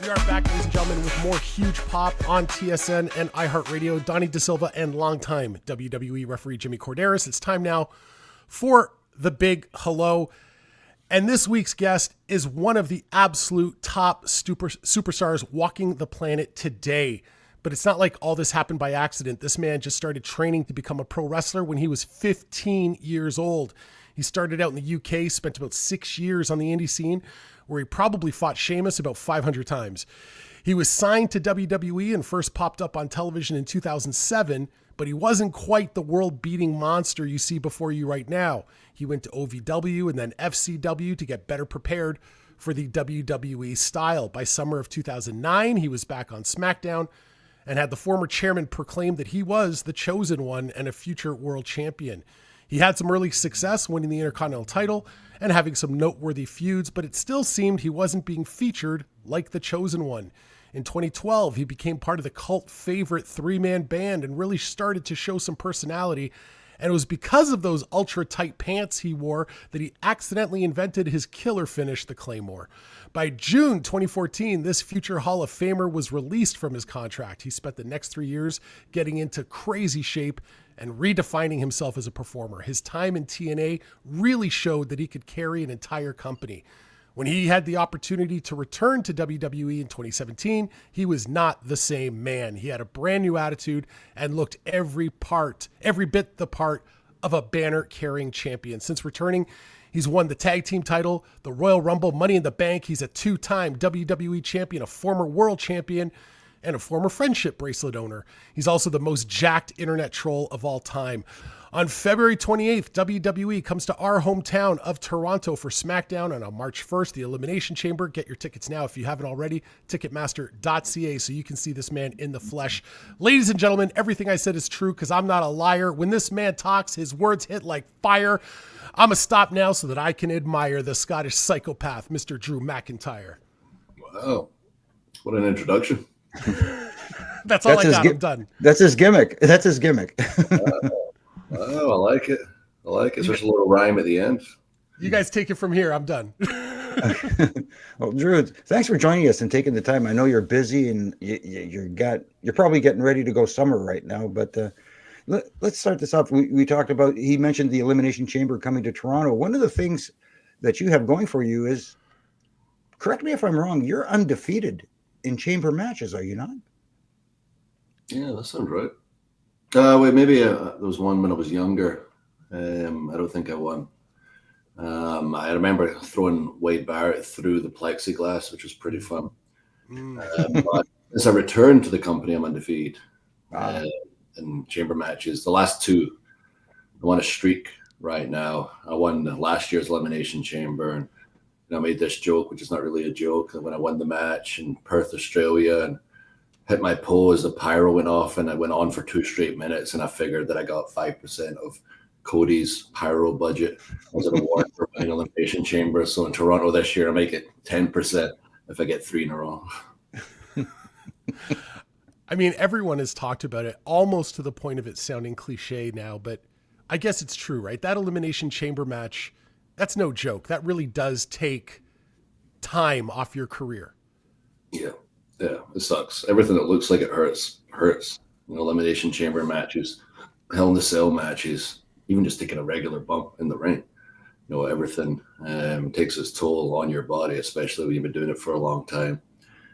We are back, ladies and gentlemen, with more Huge Pop on TSN and iHeartRadio. Donnie Dasilva and longtime WWE referee Jimmy Korderas. It's time now for the big hello. And this week's guest is one of the absolute top superstars walking the planet today. But it's not like all this happened by accident. This man just started training to become a pro wrestler when he was 15 years old. He started out in the UK, spent about 6 years on the indie scene, where he probably fought Sheamus about 500 times. He was signed to WWE and first popped up on television in 2007, but he wasn't quite the world-beating monster you see before you right now. He went to OVW and then FCW to get better prepared for the WWE style. By summer of 2009, he was back on Smackdown and had the former chairman proclaim that he was the chosen one and a future world champion. He had some early success winning the Intercontinental title and having some noteworthy feuds, but it still seemed he wasn't being featured like the chosen one. In 2012, he became part of the cult favorite three-man band and really started to show some personality. And it was because of those ultra-tight pants he wore that he accidentally invented his killer finish, the Claymore. By June 2014, this future Hall of Famer was released from his contract. He spent the next 3 years getting into crazy shape and redefining himself as a performer. His time in TNA really showed that he could carry an entire company. When he had the opportunity to return to WWE in 2017, he was not the same man. He had a brand new attitude and looked every bit the part of a banner-carrying champion. Since returning, he's won the Tag Team title, the Royal Rumble, Money in the Bank. He's a 2-time WWE champion, a former world champion, and a former friendship bracelet owner. He's also the most jacked internet troll of all time. On February 28th, WWE comes to our hometown of Toronto for SmackDown, and on March 1st, the Elimination Chamber. Get your tickets now if you haven't already, ticketmaster.ca, so you can see this man in the flesh. Ladies and gentlemen, everything I said is true because I'm not a liar. When this man talks, his words hit like fire. I'm going to stop now so that I can admire the Scottish psychopath, Mr. Drew McIntyre. Wow. What an introduction. That's all I got. I'm done. That's his gimmick. Oh, I like it. It's just a little rhyme at the end. You guys take it from here. I'm done. Well, Drew, thanks for joining us and taking the time. I know you're busy and you're probably getting ready to go summer right now, but let's start this off. We talked about, he mentioned the Elimination Chamber coming to Toronto. One of the things that you have going for you is, correct me if I'm wrong, you're undefeated in chamber matches, are you not? Yeah, that sounds right. Wait, maybe there was one when I was younger. I don't think I won. I remember throwing Wade Barrett through the plexiglass, which was pretty fun. But as I returned to the company, I'm undefeated in chamber matches. The last two, I won a streak right now. I won last year's Elimination Chamber, and I made this joke, which is not really a joke, when I won the match in Perth, Australia, and hit my pose, the pyro went off, and I went on for 2 straight minutes, and I figured that I got 5% of Cody's pyro budget as an award for winning Elimination Chamber. So in Toronto this year, I make it 10% if I get 3 in a row. I mean, everyone has talked about it almost to the point of it sounding cliche now, but I guess it's true, right? That Elimination Chamber match, that's no joke. That really does take time off your career. Yeah, it sucks. Everything that looks like it hurts. Elimination Chamber matches, Hell in a Cell matches, even just taking a regular bump in the ring. Everything takes its toll on your body, especially when you've been doing it for a long time.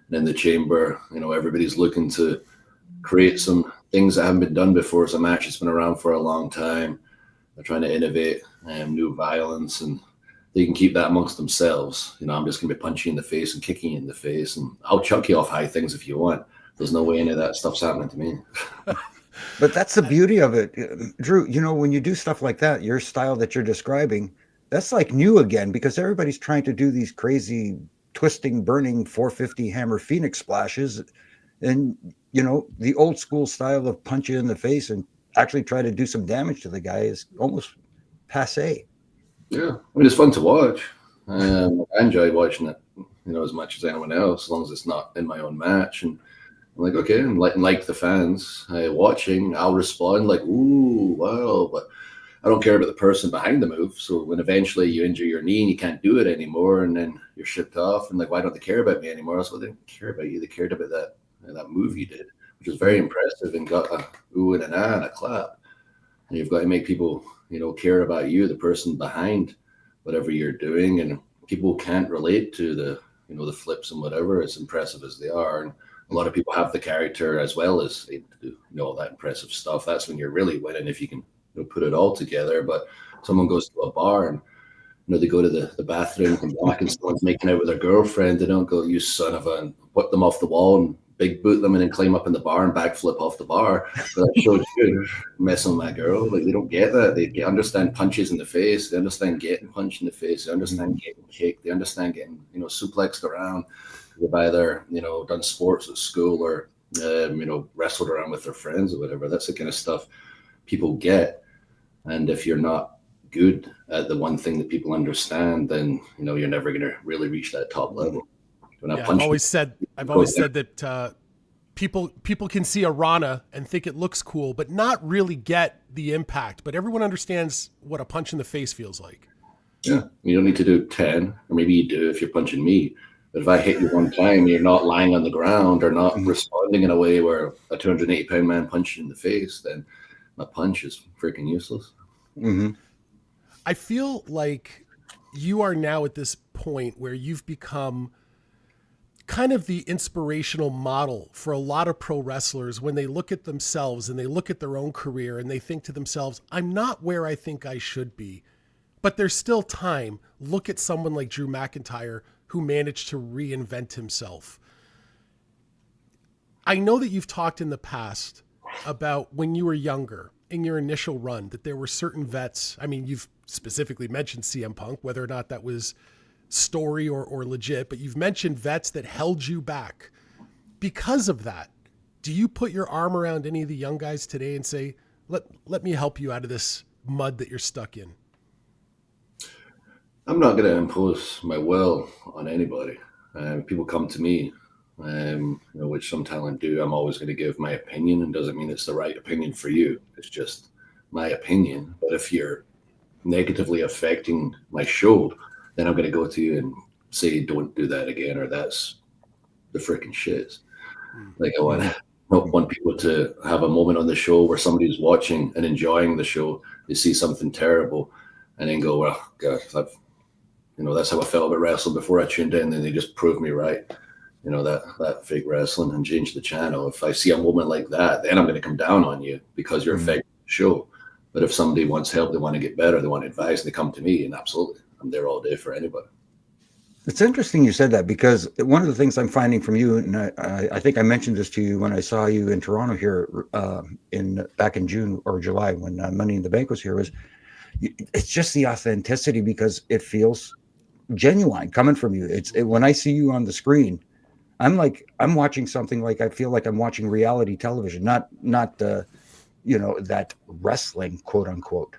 And in the chamber, everybody's looking to create some things that haven't been done before. It's a match that's been around for a long time. They're trying to innovate new violence, and they can keep that amongst themselves. I'm just going to be punching you in the face and kicking you in the face, and I'll chuck you off high things if you want. There's no way any of that stuff's happening to me. But that's the beauty of it. Drew, when you do stuff like that, your style that you're describing, that's like new again, because everybody's trying to do these crazy twisting, burning 450 hammer Phoenix splashes. And, the old school style of punch you in the face and actually try to do some damage to the guy is almost passé. Yeah, it's fun to watch. I enjoy watching it, as much as anyone else, as long as it's not in my own match. And I'm like, okay, and like the fans watching, I'll respond like, ooh, wow. But I don't care about the person behind the move. So when eventually you injure your knee and you can't do it anymore, and then you're shipped off, and like, why don't they care about me anymore? So they didn't care about you. They cared about that move you did, which was very impressive and got a ooh and an ah and a clap. And you've got to make people, care about you, the person behind whatever you're doing. And people can't relate to the flips and whatever, as impressive as they are. And a lot of people have the character as well as able to do all that impressive stuff. That's when you're really winning, if you can put it all together. But someone goes to a bar and they go to the bathroom and back and someone's making out with their girlfriend. They don't go, you son of a, and put them off the wall and big boot them and then climb up in the bar and backflip off the bar. So that shows you messing with my girl. Like, they don't get that. They understand punches in the face. They understand getting punched in the face. They understand getting kicked. They understand getting suplexed around. They've either done sports at school or wrestled around with their friends or whatever. That's the kind of stuff people get. And if you're not good at the one thing that people understand, then you're never going to really reach that top level. I've always said that people can see a Rana and think it looks cool, but not really get the impact. But everyone understands what a punch in the face feels like. Yeah, you don't need to do 10, or maybe you do if you're punching me. But if I hit you one time, you're not lying on the ground or not responding in a way where a 280-pound man punches you in the face, then my punch is freaking useless. Mm-hmm. I feel like you are now at this point where you've become kind of the inspirational model for a lot of pro wrestlers when they look at themselves and they look at their own career and they think to themselves, I'm not where I think I should be, but there's still time. Look at someone like Drew McIntyre who managed to reinvent himself. I know that you've talked in the past about when you were younger in your initial run, that there were certain vets. I mean, you've specifically mentioned CM Punk, whether or not that was story or legit, but you've mentioned vets that held you back. Because of that, do you put your arm around any of the young guys today and say, let me help you out of this mud that you're stuck in? I'm not going to impose my will on anybody. People come to me, which some talent do. I'm always going to give my opinion, and doesn't mean it's the right opinion for you. It's just my opinion. But if you're negatively affecting my show, then I'm going to go to you and say, don't do that again, or that's the freaking shits. Like, I want people to have a moment on the show where somebody's watching and enjoying the show. They see something terrible and then go, well, God, that's how I felt about wrestling before I tuned in. And they just proved me right. That fake wrestling, and change the channel. If I see a moment like that, then I'm going to come down on you because you're affecting the show. But if somebody wants help, they want to get better, they want advice, they come to me, and absolutely, I'm there all day for anybody. It's interesting you said that, because one of the things I'm finding from you, and I think I mentioned this to you when I saw you in Toronto here back in June or July when Money in the Bank was here, was it's just the authenticity, because it feels genuine coming from you. When I see you on the screen, I'm watching something like I feel like I'm watching reality television, not that wrestling, quote unquote.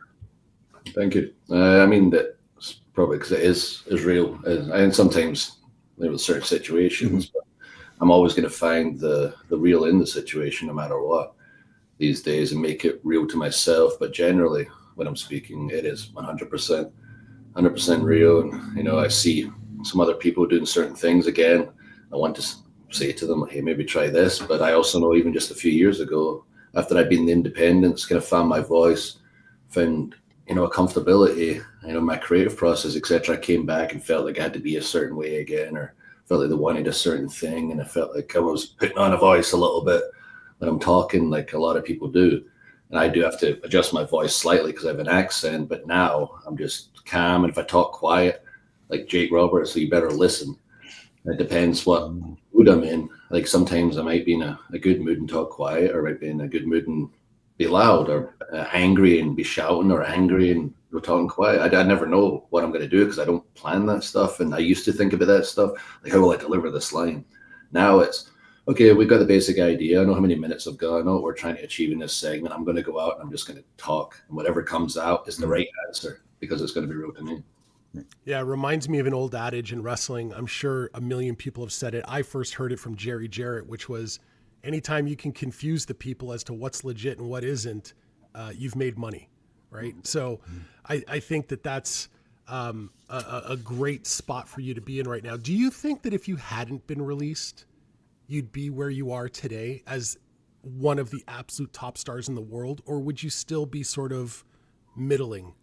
Thank you. I mean, that's probably because it is real, and sometimes there are certain situations, but I'm always going to find the real in the situation, no matter what, these days, and make it real to myself. But generally, when I'm speaking, it is 100% real. And I see some other people doing certain things. Again, I want to say to them, hey, maybe try this. But I also know, even just a few years ago, after I'd been in independence, kind of found my voice, found a comfortability, my creative process, etc. I came back and felt like I had to be a certain way again, or felt like they wanted a certain thing, and I felt like I was putting on a voice a little bit when I'm talking, like a lot of people do. And I do have to adjust my voice slightly because I have an accent, but now I'm just calm. And if I talk quiet, like Jake Roberts, so you better listen. It depends what mood I'm in. Like, sometimes I might be in a good mood and talk quiet, or I might be in a good mood and be loud, or angry and be shouting, or angry and we're talking quiet. I never know what I'm going to do because I don't plan that stuff. And I used to think about that stuff, like, how will I deliver this line? Now it's, okay, we've got the basic idea. I know how many minutes I've got. I know what we're trying to achieve in this segment. I'm going to go out and I'm just going to talk. And whatever comes out is the right answer, because it's going to be real to me. Yeah, it reminds me of an old adage in wrestling. I'm sure a million people have said it. I first heard it from Jerry Jarrett, which was, anytime you can confuse the people as to what's legit and what isn't, you've made money. right? So I think that that's a great spot for you to be in right now. Do you think that if you hadn't been released, you'd be where you are today as one of the absolute top stars in the world, or would you still be sort of middling?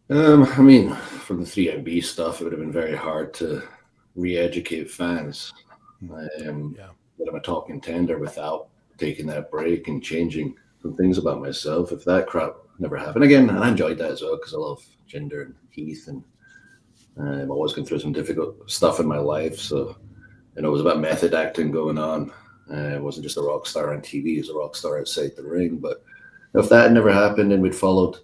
I mean, from the 3MB stuff, it would have been very hard to re-educate fans. But I'm a talking tender without taking that break and changing some things about myself. If that crap never happened again, and I enjoyed that as well because I love Jinder and Heath, and I'm always going through some difficult stuff in my life. So, it was about method acting going on. It wasn't just a rock star on TV; it was a rock star outside the ring. But if that had never happened and we'd followed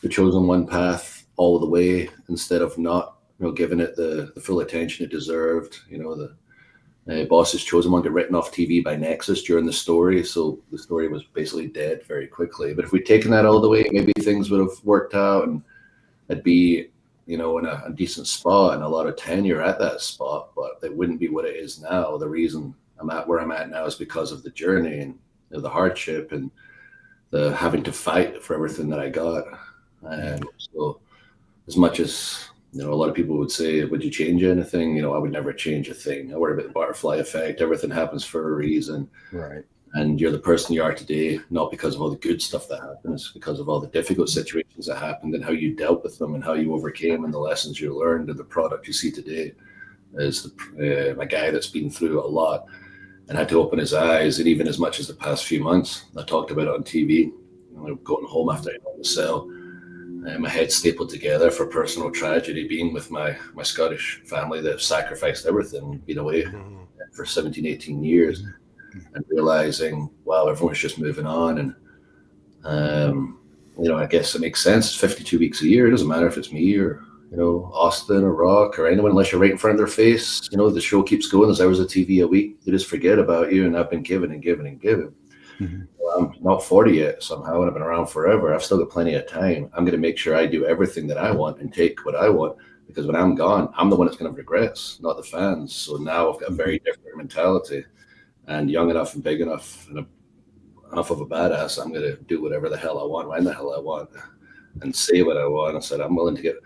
the chosen one path all the way instead of not, giving it the full attention it deserved, the boss's chosen one got written off TV by Nexus during the story, so the story was basically dead very quickly. But if we'd taken that all the way, maybe things would have worked out, and I'd be, in a decent spot and a lot of tenure at that spot. But it wouldn't be what it is now. The reason I'm at where I'm at now is because of the journey and the hardship and the having to fight for everything that I got. And so, as much as a lot of people would say, would you change anything? I would never change a thing. I worry about the butterfly effect. Everything happens for a reason. Right. And you're the person you are today, not because of all the good stuff that happened. It's because of all the difficult situations that happened and how you dealt with them and how you overcame and the lessons you learned. And the product you see today is a guy that's been through a lot and had to open his eyes. And even as much as the past few months, I talked about it on TV, going home after I got the cell, my head stapled together for personal tragedy, being with my Scottish family that sacrificed everything, been away for 17, 18 years, and realizing, wow, everyone's just moving on. And, I guess it makes sense. It's 52 weeks a year. It doesn't matter if it's me or, Austin or Rock or anyone, unless you're right in front of their face. The show keeps going. There's hours of TV a week. They just forget about you. And I've been given and given and given. I'm not 40 yet somehow, and I've been around forever. I've still got plenty of time. I'm going to make sure I do everything that I want and take what I want, because when I'm gone, I'm the one that's going to have regrets, not the fans. So now I've got a very different mentality, and young enough and big enough and enough of a badass. I'm going to do whatever the hell I want, when the hell I want, and say what I want. I said, I'm willing to get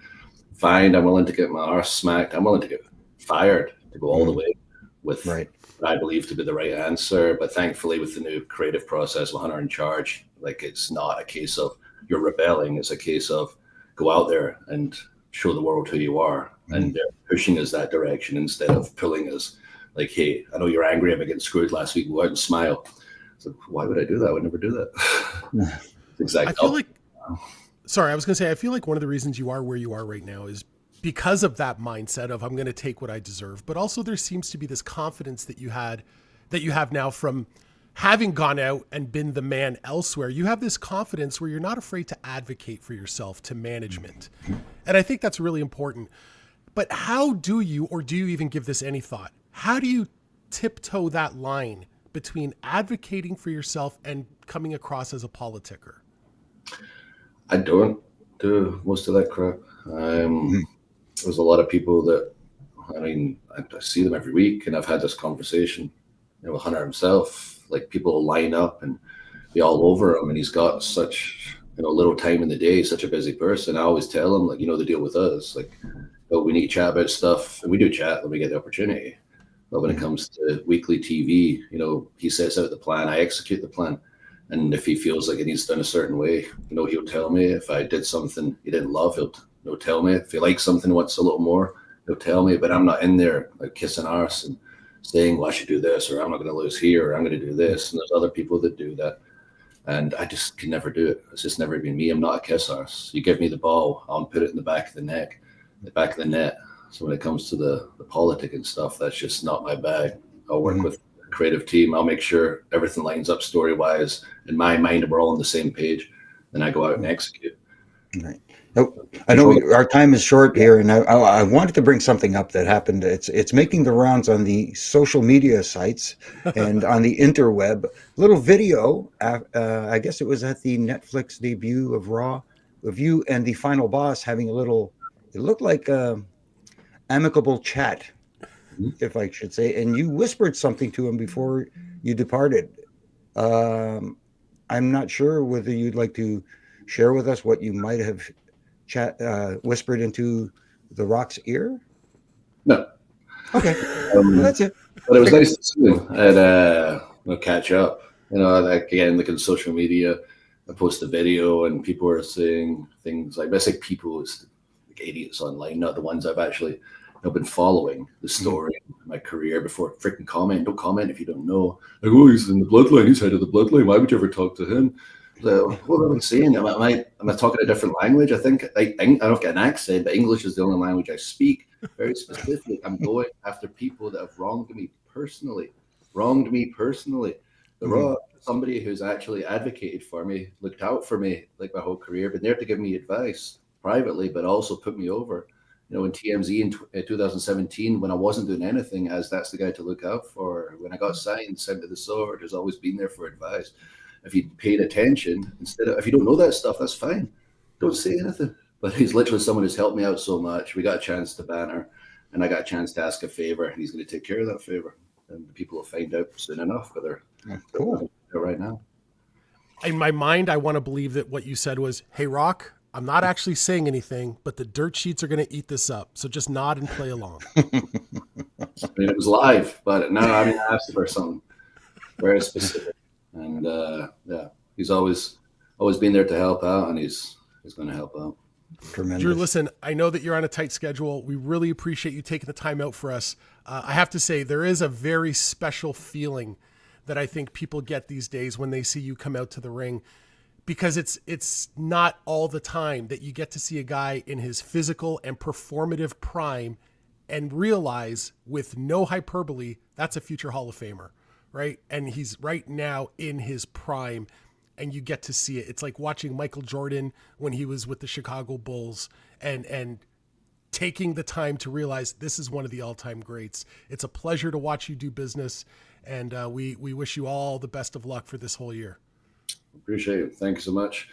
fined. I'm willing to get my arse smacked. I'm willing to get fired to go all the way with what I believe to be the right answer. But thankfully, with the new creative process, with Hunter in charge, it's not a case of you're rebelling. It's a case of go out there and show the world who you are. And they're pushing us that direction instead of pulling us like, hey, I know you're angry about getting screwed last week. Go out and smile. So why would I do that? I would never do that. Exactly. I feel like, sorry, I was going to say, I feel like one of the reasons you are where you are right now is because of that mindset of I'm going to take what I deserve. But also there seems to be this confidence that you have now from having gone out and been the man elsewhere. You have this confidence where you're not afraid to advocate for yourself to management. And I think that's really important. But how do you, or do you even give this any thought? How do you tiptoe that line between advocating for yourself and coming across as a politicker? I don't do most of that crap. There's a lot of people that, I see them every week, and I've had this conversation, with Hunter himself. Like, people will line up and be all over him, and he's got such, little time in the day, such a busy person. I always tell him, the deal with us, we need to chat about stuff, and we do chat when we get the opportunity. But when it comes to weekly TV, he sets out the plan, I execute the plan. And if he feels like it needs done a certain way, he'll tell me. If I did something he didn't love, he'll tell me. If he likes something, wants a little more, he'll tell me. But I'm not in there kissing arse and saying, well, I should do this, or I'm not going to lose here, or I'm going to do this. And there's other people that do that. And I just can never do it. It's just never been me. I'm not a kiss arse. You give me the ball, I'll put it in the back of the back of the net. So when it comes to the politic and stuff, that's just not my bag. I'll work with a creative team. I'll make sure everything lines up story-wise. In my mind, we're all on the same page. Then I go out and execute. Right. I know our time is short here, and I wanted to bring something up that happened. It's making the rounds on the social media sites and on the interweb. Little video, I guess it was at the Netflix debut of Raw, of you and the final boss having a little, it looked like amicable chat, if I should say, and you whispered something to him before you departed. I'm not sure whether you'd like to share with us what you might have whispered into The Rock's ear. No. Okay, well, that's it. But it was nice to see him and catch up. Like again, looking at social media, I post a video and people are saying things like, I say people is like idiots online, not the ones I've actually been following the story, my career before freaking comment. Don't comment if you don't know. Like, oh, he's in the bloodline. He's head of the bloodline. Why would you ever talk to him? So, what am I saying? Am I talking a different language? I think I don't get an accent, but English is the only language I speak. Very specific. I'm going after people that have wronged me personally. The Rock, somebody who's actually advocated for me, looked out for me like my whole career, been there to give me advice privately, but also put me over. In TMZ in 2017, when I wasn't doing anything, as that's the guy to look out for. When I got signed, sent to the sword, has always been there for advice. If you paid attention, if you don't know that stuff, that's fine. Don't say anything. But he's literally someone who's helped me out so much. We got a chance to banter, and I got a chance to ask a favor, and he's going to take care of that favor. And people will find out soon enough whether cool right now. In my mind, I want to believe that what you said was, "Hey, Rock, I'm not actually saying anything, but the dirt sheets are going to eat this up. So just nod and play along." I mean, it was live, but no, I asked for something very specific. And he's always been there to help out, and he's going to help out. Tremendous. Drew, listen, I know that you're on a tight schedule. We really appreciate you taking the time out for us. I have to say, there is a very special feeling that I think people get these days when they see you come out to the ring, because it's not all the time that you get to see a guy in his physical and performative prime and realize, with no hyperbole, that's a future Hall of Famer, right? And he's right now in his prime, and you get to see it. It's like watching Michael Jordan when he was with the Chicago Bulls and taking the time to realize this is one of the all-time greats. It's a pleasure to watch you do business, and we wish you all the best of luck for this whole year. Appreciate it. Thank you so much.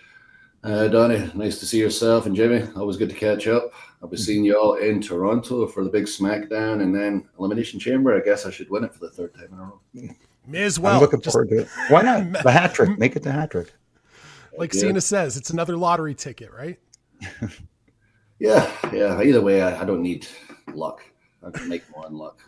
Donnie, nice to see yourself, and Jimmy, always good to catch up. I'll be seeing you all in Toronto for the big Smackdown and then Elimination Chamber. I guess I should win it for the third time in a row. May as well. I'm looking forward to it. Why not? The hat trick. Make it the hat trick. Like Cena says, it's another lottery ticket, right? Yeah. Either way, I don't need luck. I can make more on luck.